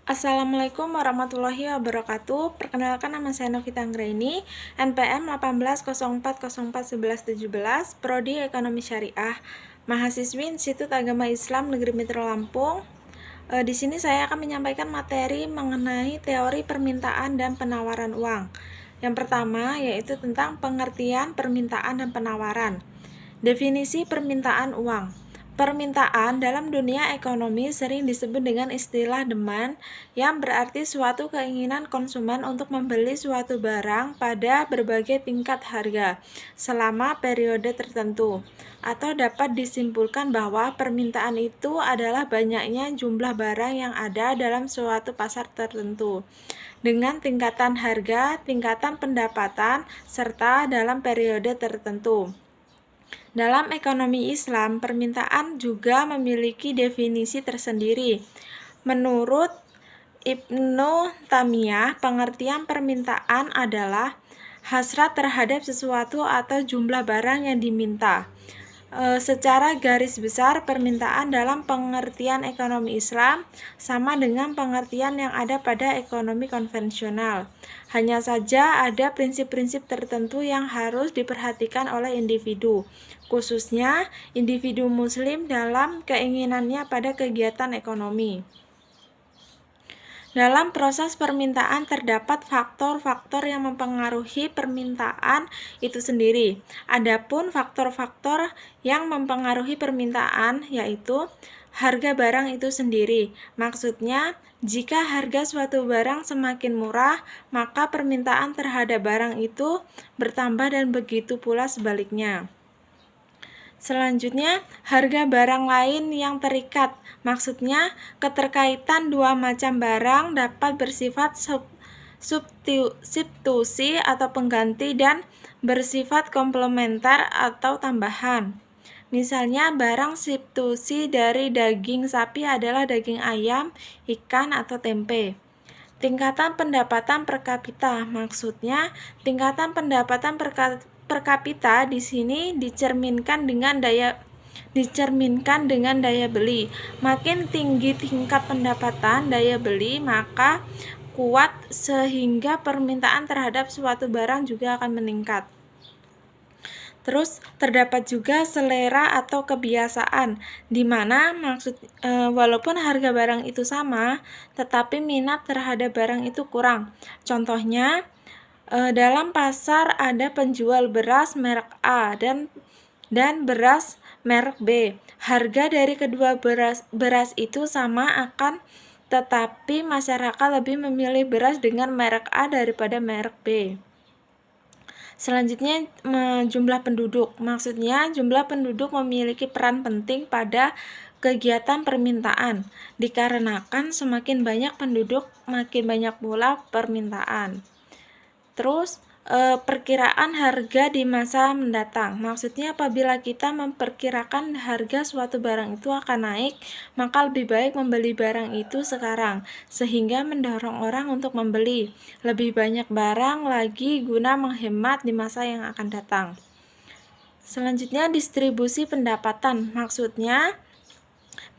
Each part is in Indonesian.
Assalamualaikum warahmatullahi wabarakatuh. Perkenalkan, nama saya Novita Anggraini, NPM 1804041117, Prodi Ekonomi Syariah, mahasiswi Institut Agama Islam Negeri Metro Lampung. Di sini saya akan menyampaikan materi mengenai teori permintaan dan penawaran uang. Yang pertama yaitu tentang pengertian permintaan dan penawaran. Definisi permintaan uang. Permintaan dalam dunia ekonomi sering disebut dengan istilah demand, yang berarti suatu keinginan konsumen untuk membeli suatu barang pada berbagai tingkat harga selama periode tertentu. Atau dapat disimpulkan bahwa permintaan itu adalah banyaknya jumlah barang yang ada dalam suatu pasar tertentu dengan tingkatan harga, tingkatan pendapatan, serta dalam periode tertentu. Dalam ekonomi Islam, permintaan juga memiliki definisi tersendiri. Menurut Ibnu Taimiyah, pengertian permintaan adalah hasrat terhadap sesuatu atau jumlah barang yang diminta. Secara garis besar, permintaan dalam pengertian ekonomi Islam sama dengan pengertian yang ada pada ekonomi konvensional. Hanya saja ada prinsip-prinsip tertentu yang harus diperhatikan oleh individu, khususnya individu muslim dalam keinginannya pada kegiatan ekonomi. Dalam proses permintaan terdapat faktor-faktor yang mempengaruhi permintaan itu sendiri. Adapun faktor-faktor yang mempengaruhi permintaan yaitu harga barang itu sendiri. Maksudnya, jika harga suatu barang semakin murah, maka permintaan terhadap barang itu bertambah dan begitu pula sebaliknya. Selanjutnya, harga barang lain yang terikat. Maksudnya, keterkaitan dua macam barang dapat bersifat substitusi atau pengganti dan bersifat komplementer atau tambahan. Misalnya, barang substitusi dari daging sapi adalah daging ayam, ikan, atau tempe. Tingkatan pendapatan per kapita. Maksudnya, tingkatan pendapatan per kapita di sini dicerminkan dengan daya beli. Makin tinggi tingkat pendapatan daya beli, maka kuat sehingga permintaan terhadap suatu barang juga akan meningkat. Terus terdapat juga selera atau kebiasaan, di mana walaupun harga barang itu sama, tetapi minat terhadap barang itu kurang. Contohnya, dalam pasar ada penjual beras merek A dan beras merek B. Harga dari kedua beras itu sama tetapi masyarakat lebih memilih beras dengan merek A daripada merek B. Selanjutnya, jumlah penduduk. Maksudnya, jumlah penduduk memiliki peran penting pada kegiatan permintaan, dikarenakan semakin banyak penduduk, makin banyak pula permintaan. Terus, perkiraan harga di masa mendatang. Maksudnya, apabila kita memperkirakan harga suatu barang itu akan naik, maka lebih baik membeli barang itu sekarang, sehingga mendorong orang untuk membeli lebih banyak barang lagi guna menghemat di masa yang akan datang. Selanjutnya, distribusi pendapatan. Maksudnya,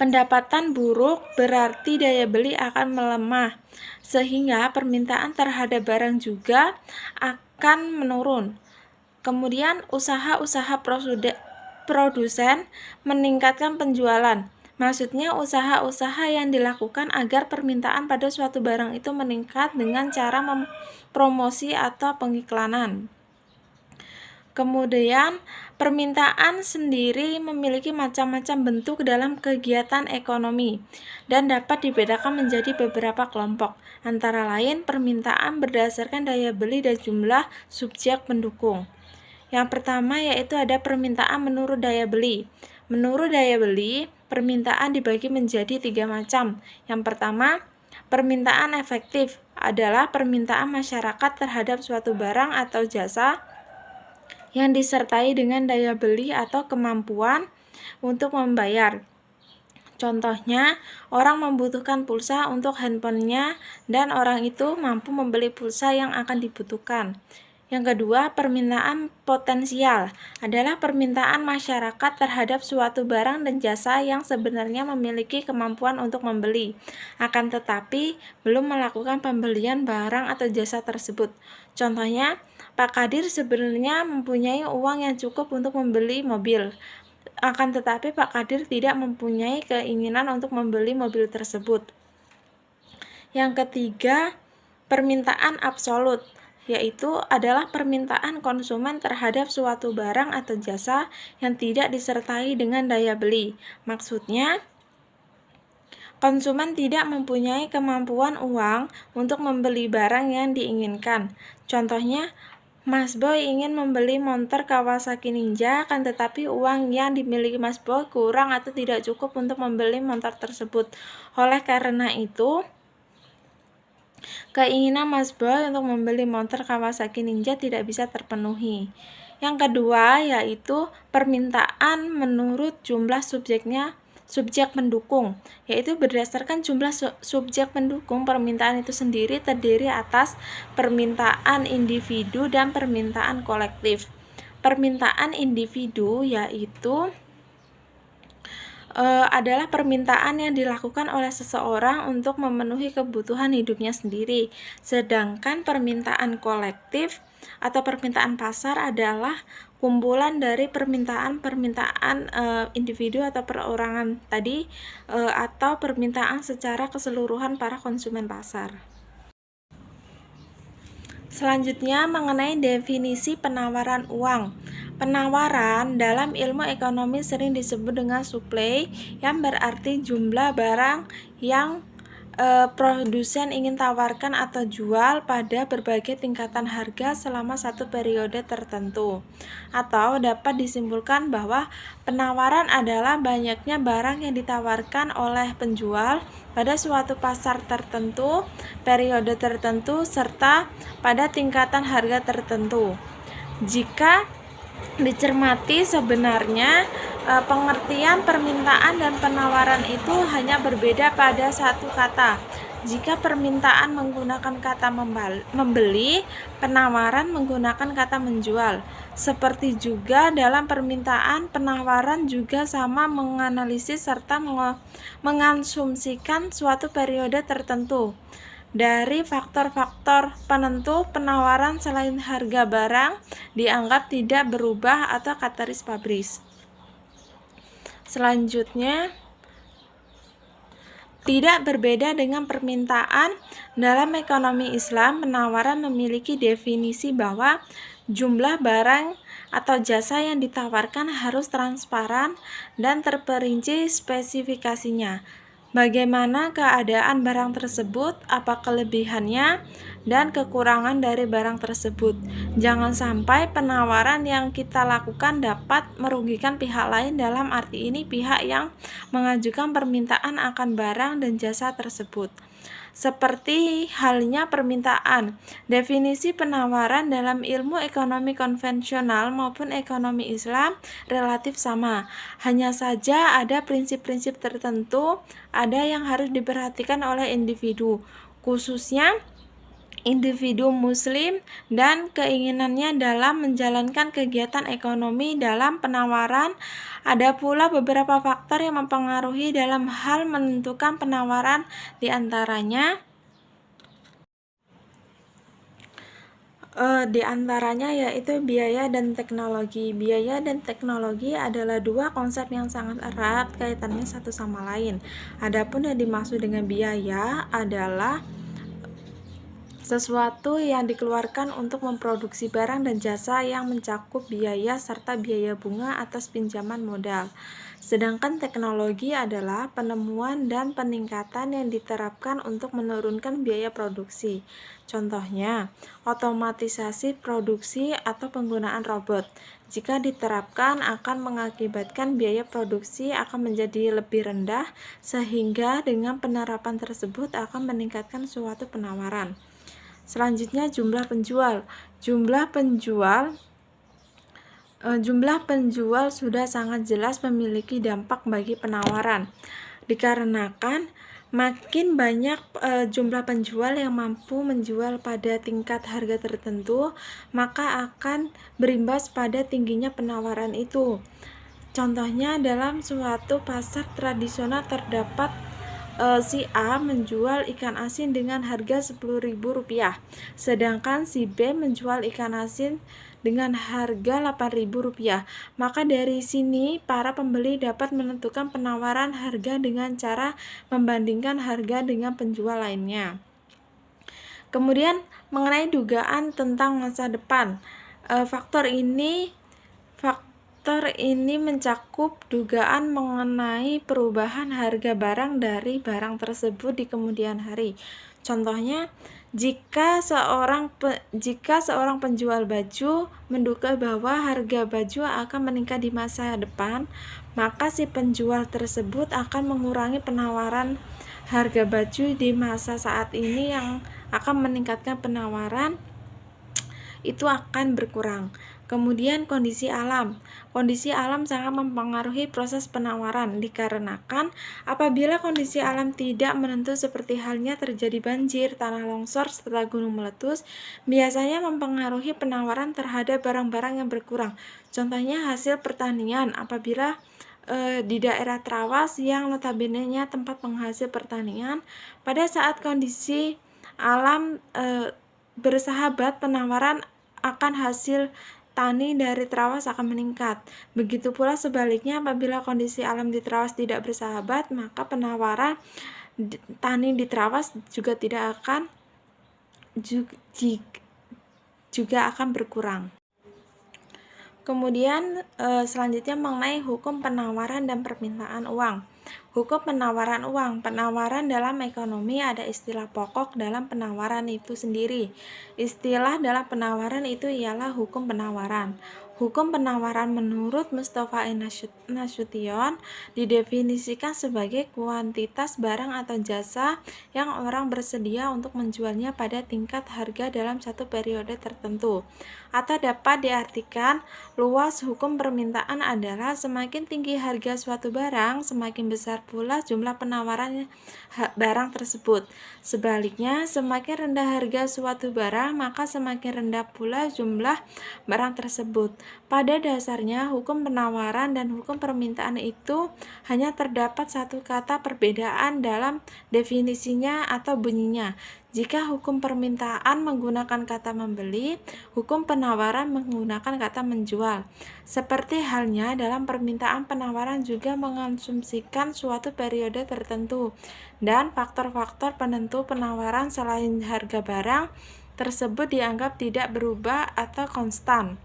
pendapatan buruk berarti daya beli akan melemah, sehingga permintaan terhadap barang juga akan menurun. Kemudian, usaha-usaha produsen meningkatkan penjualan. Maksudnya, usaha-usaha yang dilakukan agar permintaan pada suatu barang itu meningkat dengan cara mempromosi atau pengiklanan. Kemudian, permintaan sendiri memiliki macam-macam bentuk dalam kegiatan ekonomi dan dapat dibedakan menjadi beberapa kelompok. Antara lain, permintaan berdasarkan daya beli dan jumlah subjek pendukung. Yang pertama yaitu ada permintaan menurut daya beli. Menurut daya beli, permintaan dibagi menjadi 3 macam. Yang pertama, permintaan efektif adalah permintaan masyarakat terhadap suatu barang atau jasa yang disertai dengan daya beli atau kemampuan untuk membayar. Contohnya, orang membutuhkan pulsa untuk handphonenya dan orang itu mampu membeli pulsa yang akan dibutuhkan. Yang kedua, permintaan potensial adalah permintaan masyarakat terhadap suatu barang dan jasa yang sebenarnya memiliki kemampuan untuk membeli, akan tetapi belum melakukan pembelian barang atau jasa tersebut. Contohnya, Pak Kadir sebenarnya mempunyai uang yang cukup untuk membeli mobil, akan tetapi Pak Kadir tidak mempunyai keinginan untuk membeli mobil tersebut. Yang ketiga, permintaan absolut, yaitu adalah permintaan konsumen terhadap suatu barang atau jasa yang tidak disertai dengan daya beli. Maksudnya, konsumen tidak mempunyai kemampuan uang untuk membeli barang yang diinginkan. Contohnya, Mas Boy ingin membeli motor Kawasaki Ninja, akan tetapi uang yang dimiliki Mas Boy kurang atau tidak cukup untuk membeli motor tersebut. Oleh karena itu, keinginan Mas Boy untuk membeli motor Kawasaki Ninja tidak bisa terpenuhi. Yang kedua yaitu permintaan menurut jumlah subjek pendukung, yaitu berdasarkan jumlah subjek pendukung permintaan itu sendiri terdiri atas permintaan individu dan permintaan kolektif. Permintaan individu yaitu adalah permintaan yang dilakukan oleh seseorang untuk memenuhi kebutuhan hidupnya sendiri. Sedangkan permintaan kolektif atau permintaan pasar adalah kumpulan dari permintaan individu atau perorangan tadi atau permintaan secara keseluruhan para konsumen pasar. Selanjutnya mengenai definisi penawaran uang. Penawaran dalam ilmu ekonomi sering disebut dengan supply, yang berarti jumlah barang yang produsen ingin tawarkan atau jual pada berbagai tingkatan harga selama satu periode tertentu. Atau dapat disimpulkan bahwa penawaran adalah banyaknya barang yang ditawarkan oleh penjual pada suatu pasar tertentu, periode tertentu, serta pada tingkatan harga tertentu. Jika dicermati sebenarnya pengertian permintaan dan penawaran itu hanya berbeda pada satu kata. Jika permintaan menggunakan kata membeli, penawaran menggunakan kata menjual. Seperti juga dalam permintaan, penawaran juga sama menganalisis serta mengasumsikan suatu periode tertentu. Dari faktor-faktor penentu penawaran selain harga barang dianggap tidak berubah atau ceteris paribus. Selanjutnya, tidak berbeda dengan permintaan, dalam ekonomi Islam, penawaran memiliki definisi bahwa jumlah barang atau jasa yang ditawarkan harus transparan dan terperinci spesifikasinya. Bagaimana keadaan barang tersebut, apa kelebihannya, dan kekurangan dari barang tersebut. Jangan sampai penawaran yang kita lakukan dapat merugikan pihak lain, dalam arti ini pihak yang mengajukan permintaan akan barang dan jasa tersebut. Seperti halnya permintaan, definisi penawaran dalam ilmu ekonomi konvensional maupun ekonomi Islam relatif sama. Hanya saja ada prinsip-prinsip tertentu ada yang harus diperhatikan oleh individu, khususnya individu muslim dan keinginannya dalam menjalankan kegiatan ekonomi. Dalam penawaran ada pula beberapa faktor yang mempengaruhi dalam hal menentukan penawaran, diantaranya yaitu biaya dan teknologi. Biaya dan teknologi adalah dua konsep yang sangat erat kaitannya satu sama lain. Adapun yang dimaksud dengan biaya adalah sesuatu yang dikeluarkan untuk memproduksi barang dan jasa yang mencakup biaya serta biaya bunga atas pinjaman modal. Sedangkan teknologi adalah penemuan dan peningkatan yang diterapkan untuk menurunkan biaya produksi. Contohnya, otomatisasi produksi atau penggunaan robot. Jika diterapkan akan mengakibatkan biaya produksi akan menjadi lebih rendah, sehingga dengan penerapan tersebut akan meningkatkan suatu penawaran. Selanjutnya jumlah penjual. Jumlah penjual sudah sangat jelas memiliki dampak bagi penawaran, dikarenakan Makin banyak jumlah penjual yang mampu menjual pada tingkat harga tertentu, maka akan berimbas pada tingginya penawaran itu. Contohnya, dalam suatu pasar tradisional terdapat si A menjual ikan asin dengan harga Rp10.000, sedangkan si B menjual ikan asin dengan harga Rp8.000. Maka dari sini para pembeli dapat menentukan penawaran harga dengan cara membandingkan harga dengan penjual lainnya. Kemudian mengenai dugaan tentang masa depan, faktor ini mencakup dugaan mengenai perubahan harga barang dari barang tersebut di kemudian hari. Contohnya, jika seorang penjual baju menduga bahwa harga baju akan meningkat di masa depan, maka si penjual tersebut akan mengurangi penawaran harga baju di masa saat ini yang akan meningkatkan penawaran itu akan berkurang. Kemudian kondisi alam. Kondisi alam sangat mempengaruhi proses penawaran dikarenakan apabila kondisi alam tidak menentu seperti halnya terjadi banjir, tanah longsor, serta gunung meletus, biasanya mempengaruhi penawaran terhadap barang-barang yang berkurang. Contohnya hasil pertanian apabila di daerah Trawas yang notabene-nya tempat penghasil pertanian, pada saat kondisi alam bersahabat, penawaran akan hasil tani dari Trawas akan meningkat. Begitu pula sebaliknya, apabila kondisi alam di Trawas tidak bersahabat, maka penawaran tani di Trawas juga akan berkurang. Kemudian selanjutnya mengenai hukum penawaran dan permintaan uang. Hukum penawaran uang. Penawaran dalam ekonomi ada istilah pokok dalam penawaran itu sendiri. Istilah dalam penawaran itu ialah hukum penawaran. Hukum penawaran menurut Mustafa Nasution didefinisikan sebagai kuantitas barang atau jasa yang orang bersedia untuk menjualnya pada tingkat harga dalam satu periode tertentu. Atau dapat diartikan, luas hukum permintaan adalah semakin tinggi harga suatu barang, semakin besar pula jumlah penawaran barang tersebut. Sebaliknya, semakin rendah harga suatu barang, maka semakin rendah pula jumlah barang tersebut. Pada dasarnya, hukum penawaran dan hukum permintaan itu hanya terdapat satu kata perbedaan dalam definisinya atau bunyinya. Jika hukum permintaan menggunakan kata membeli, hukum penawaran menggunakan kata menjual. Seperti halnya dalam permintaan, penawaran juga mengonsumsikan suatu periode tertentu, dan faktor-faktor penentu penawaran selain harga barang tersebut dianggap tidak berubah atau konstan.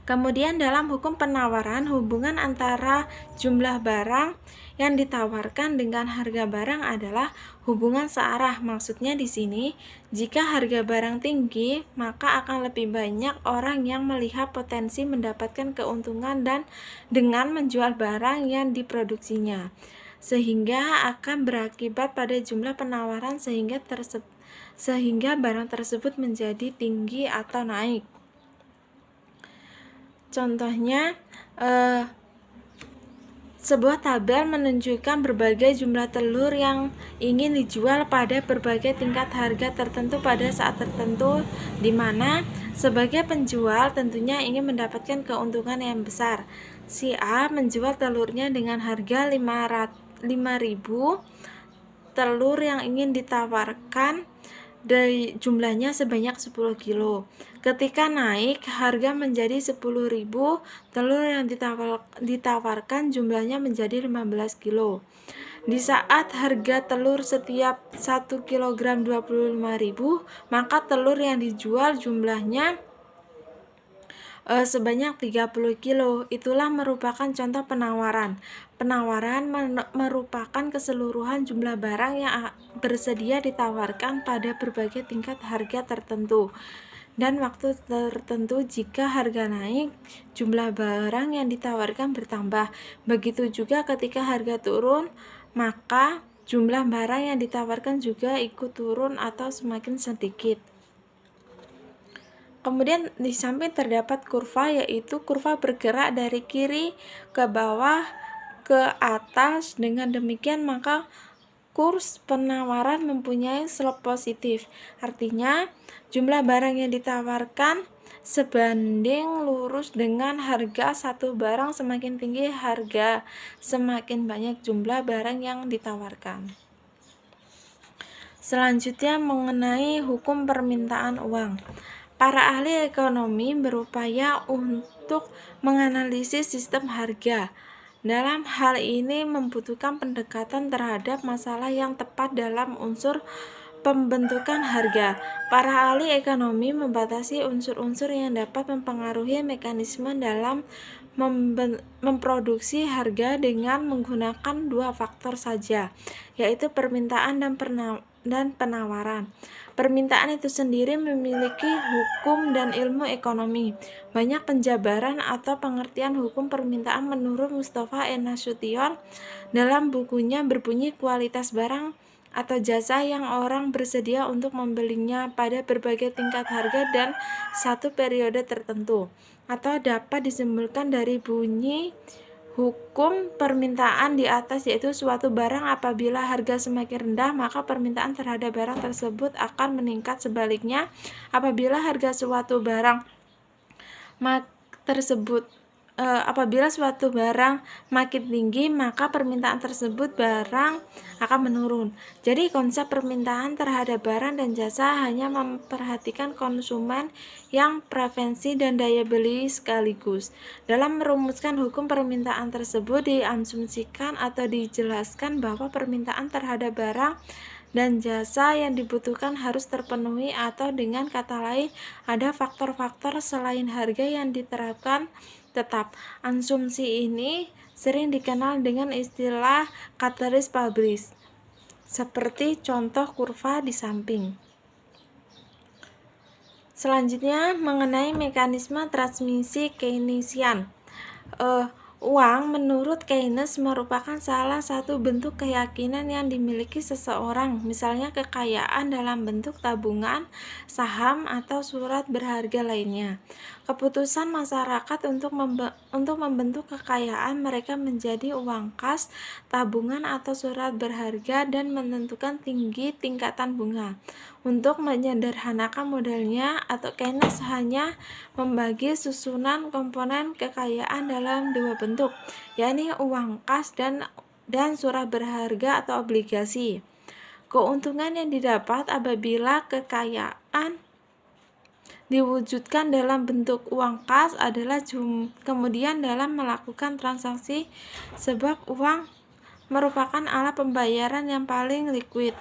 Kemudian dalam hukum penawaran, hubungan antara jumlah barang yang ditawarkan dengan harga barang adalah hubungan searah. Maksudnya di sini, jika harga barang tinggi, maka akan lebih banyak orang yang melihat potensi mendapatkan keuntungan dan dengan menjual barang yang diproduksinya, sehingga akan berakibat pada jumlah penawaran sehingga barang tersebut menjadi tinggi atau naik. Contohnya, sebuah tabel menunjukkan berbagai jumlah telur yang ingin dijual pada berbagai tingkat harga tertentu pada saat tertentu, di mana sebagai penjual tentunya ingin mendapatkan keuntungan yang besar. Si A menjual telurnya dengan harga 5.000. Telur yang ingin ditawarkan dari jumlahnya sebanyak 10 kilo. Ketika naik harga menjadi 10.000, telur yang ditawarkan jumlahnya menjadi 15 kilo. Di saat harga telur setiap 1 kg 25.000, maka telur yang dijual jumlahnya sebanyak 30 kilo. Itulah merupakan contoh penawaran. Penawaran merupakan keseluruhan jumlah barang yang bersedia ditawarkan pada berbagai tingkat harga tertentu dan waktu tertentu. Jika harga naik, jumlah barang yang ditawarkan bertambah. Begitu juga ketika harga turun, maka jumlah barang yang ditawarkan juga ikut turun atau semakin sedikit. Kemudian di samping terdapat kurva, yaitu kurva bergerak dari kiri ke bawah ke atas. Dengan demikian maka kurs penawaran mempunyai slope positif. Artinya, jumlah barang yang ditawarkan sebanding lurus dengan harga satu barang. Semakin tinggi harga, semakin banyak jumlah barang yang ditawarkan. Selanjutnya mengenai hukum permintaan uang. Para ahli ekonomi berupaya untuk menganalisis sistem harga. Dalam hal ini membutuhkan pendekatan terhadap masalah yang tepat dalam unsur pembentukan harga. Para ahli ekonomi membatasi unsur-unsur yang dapat mempengaruhi mekanisme dalam memproduksi harga dengan menggunakan dua faktor saja, yaitu permintaan dan penawaran. Permintaan itu sendiri memiliki hukum dan ilmu ekonomi. Banyak penjabaran atau pengertian hukum permintaan menurut Mustafa N. Nasution dalam bukunya berbunyi kualitas barang atau jasa yang orang bersedia untuk membelinya pada berbagai tingkat harga dan satu periode tertentu, atau dapat disimpulkan dari bunyi hukum permintaan di atas, yaitu suatu barang apabila harga semakin rendah maka permintaan terhadap barang tersebut akan meningkat. Sebaliknya, apabila harga suatu barang apabila suatu barang makin tinggi maka permintaan tersebut barang akan menurun. Jadi konsep permintaan terhadap barang dan jasa hanya memperhatikan konsumen yang preferensi dan daya beli sekaligus. Dalam merumuskan hukum permintaan tersebut diasumsikan atau dijelaskan bahwa permintaan terhadap barang dan jasa yang dibutuhkan harus terpenuhi, atau dengan kata lain ada faktor-faktor selain harga yang diterapkan tetap. Asumsi ini sering dikenal dengan istilah ceteris paribus, seperti contoh kurva di samping. Selanjutnya mengenai mekanisme transmisi Keynesian. Uang menurut Keynes merupakan salah satu bentuk keyakinan yang dimiliki seseorang, misalnya kekayaan dalam bentuk tabungan, saham, atau surat berharga lainnya. Keputusan masyarakat untuk membentuk kekayaan mereka menjadi uang kas, tabungan, atau surat berharga dan menentukan tinggi tingkatan bunga. Untuk menyederhanakan modelnya, atau Keynes hanya membagi susunan komponen kekayaan dalam dua bentuk, yakni uang kas dan surat berharga atau obligasi. Keuntungan yang didapat apabila kekayaan diwujudkan dalam bentuk uang kas adalah kemudian dalam melakukan transaksi, sebab uang merupakan alat pembayaran yang paling liquid.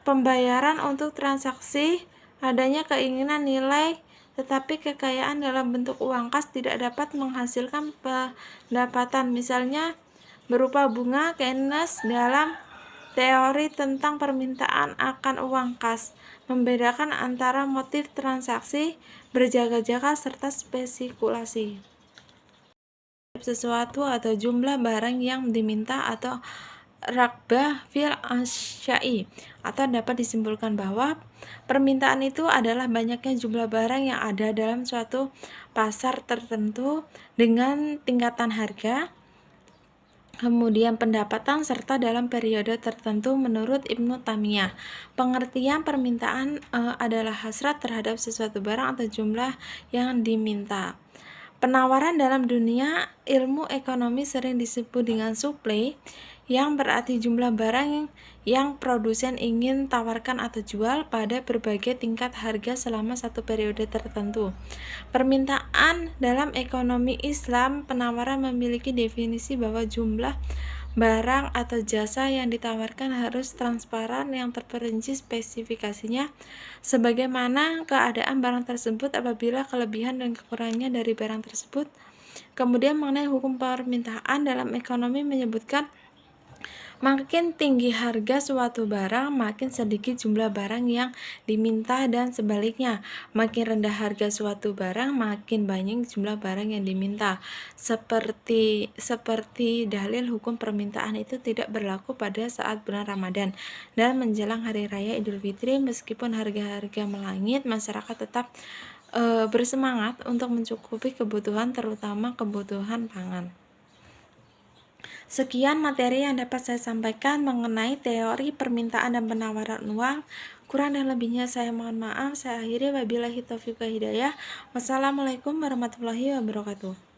Pembayaran untuk transaksi adanya keinginan nilai, tetapi kekayaan dalam bentuk uang kas tidak dapat menghasilkan pendapatan, misalnya berupa bunga. Keynes dalam teori tentang permintaan akan uang kas membedakan antara motif transaksi berjaga-jaga serta spekulasi sesuatu atau jumlah barang yang diminta, atau ragbah fil asya'i, atau dapat disimpulkan bahwa permintaan itu adalah banyaknya jumlah barang yang ada dalam suatu pasar tertentu dengan tingkatan harga, kemudian pendapatan, serta dalam periode tertentu. Menurut Ibnu Taimiyah, pengertian permintaan adalah hasrat terhadap sesuatu barang atau jumlah yang diminta. Penawaran dalam dunia ilmu ekonomi sering disebut dengan supply, yang berarti jumlah barang yang produsen ingin tawarkan atau jual pada berbagai tingkat harga selama satu periode tertentu. Permintaan dalam ekonomi Islam penawaran memiliki definisi bahwa jumlah barang atau jasa yang ditawarkan harus transparan, yang terperinci spesifikasinya, sebagaimana keadaan barang tersebut apabila kelebihan dan kekurangannya dari barang tersebut. Kemudian mengenai hukum permintaan dalam ekonomi menyebutkan makin tinggi harga suatu barang, makin sedikit jumlah barang yang diminta, dan sebaliknya, makin rendah harga suatu barang, makin banyak jumlah barang yang diminta. Seperti dalil hukum permintaan itu tidak berlaku pada saat bulan Ramadan dan menjelang hari raya Idul Fitri. Meskipun harga-harga melangit, masyarakat tetap bersemangat untuk mencukupi kebutuhan, terutama kebutuhan pangan. Sekian materi yang dapat saya sampaikan mengenai teori permintaan dan penawaran uang. Kurang dan lebihnya saya mohon maaf. Saya akhiri, wabillahi taufiq wal hidayah. Wassalamualaikum warahmatullahi wabarakatuh.